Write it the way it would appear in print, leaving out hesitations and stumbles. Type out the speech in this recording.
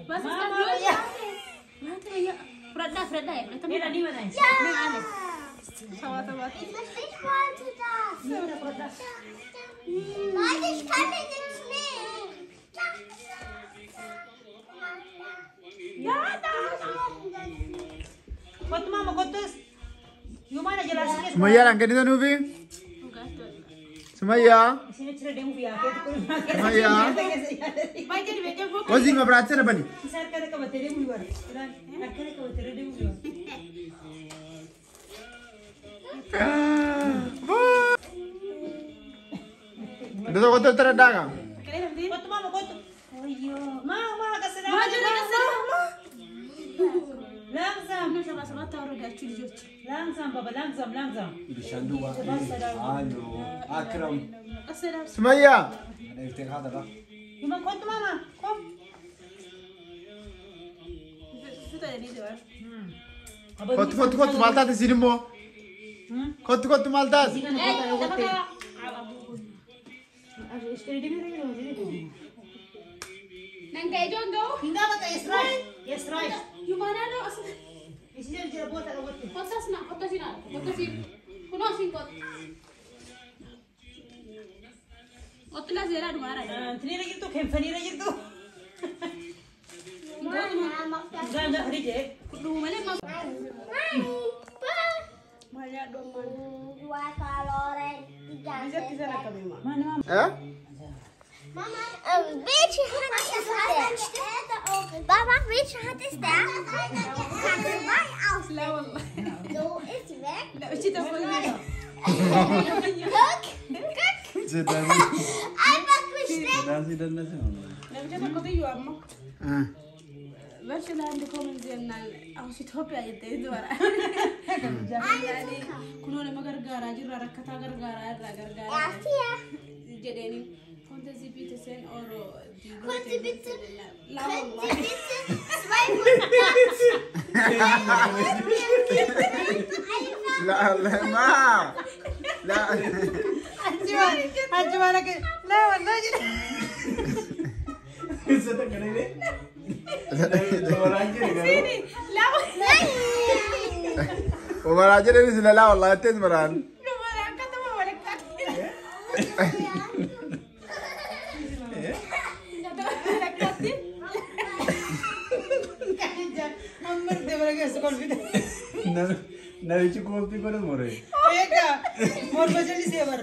بس ما ترى فردا يا هنا دي mana sama-sama Ich wollte das. Nein, ich kann nicht schnell. Ya, Kau mama kau tu, gimana jelasin? Sumaya lang ganito movie? Sumaya? Sini cerita demo biar kita Sumaya? baca di meja buku Kau sih nggak beracun apa nih? Saya kena kau baca demo biar, kena kau baca demo biar. Itu kau tuh terdagang. Kau tu mama kau tu, oh iya, mama kasih nama. maju Langsam, sama-sama taruh di cuci langsam, baba, langsam. Bishandua. Halo. Akram. asal Sumaya? Ada iftar hada lah. Cuma kau tu mama, kau. sudah jadi doa Kau maltas di sini mo? Kau maltas? nang kayak jondo Tinggal kata yes right. gimana no asal Isinya tidak buat tak buat. kotas kuno singkot otla zera dumara Tini lagi tu, kemfani lagi tu. Jangan hari je. kudu male mas male dong Dua kalori, 3 cm. Mana mama? Eh? Mama, welche Hand ist der? Mama, welche Hand ist der? Kann zwei aus. la wallah So ist weg. la uci ta fo Guck. Sedang. Einfach gestellt. Sedang sih dan nasi mana? la uci ta ko yu amma Ah. verso la ande komen zennal aus Ethiopia yete dwara yani kuno le magargara jirra rakata gargara irra gargara Erst hier. jedeni konnte sie bitte sen euro die Können Sie bitte, la können Sie wallah bitte 200 La ma. La. Haji mana ke? Lah, wallah je. Sedang kena ini. Orang aja kan? ini la wallah Umar aja dari sini lah, Allah itu beran. nomor angkat sama balik Amar de berage sekolah kita. Nari cukup pi kau nak more. Eka, mor bajali sebar.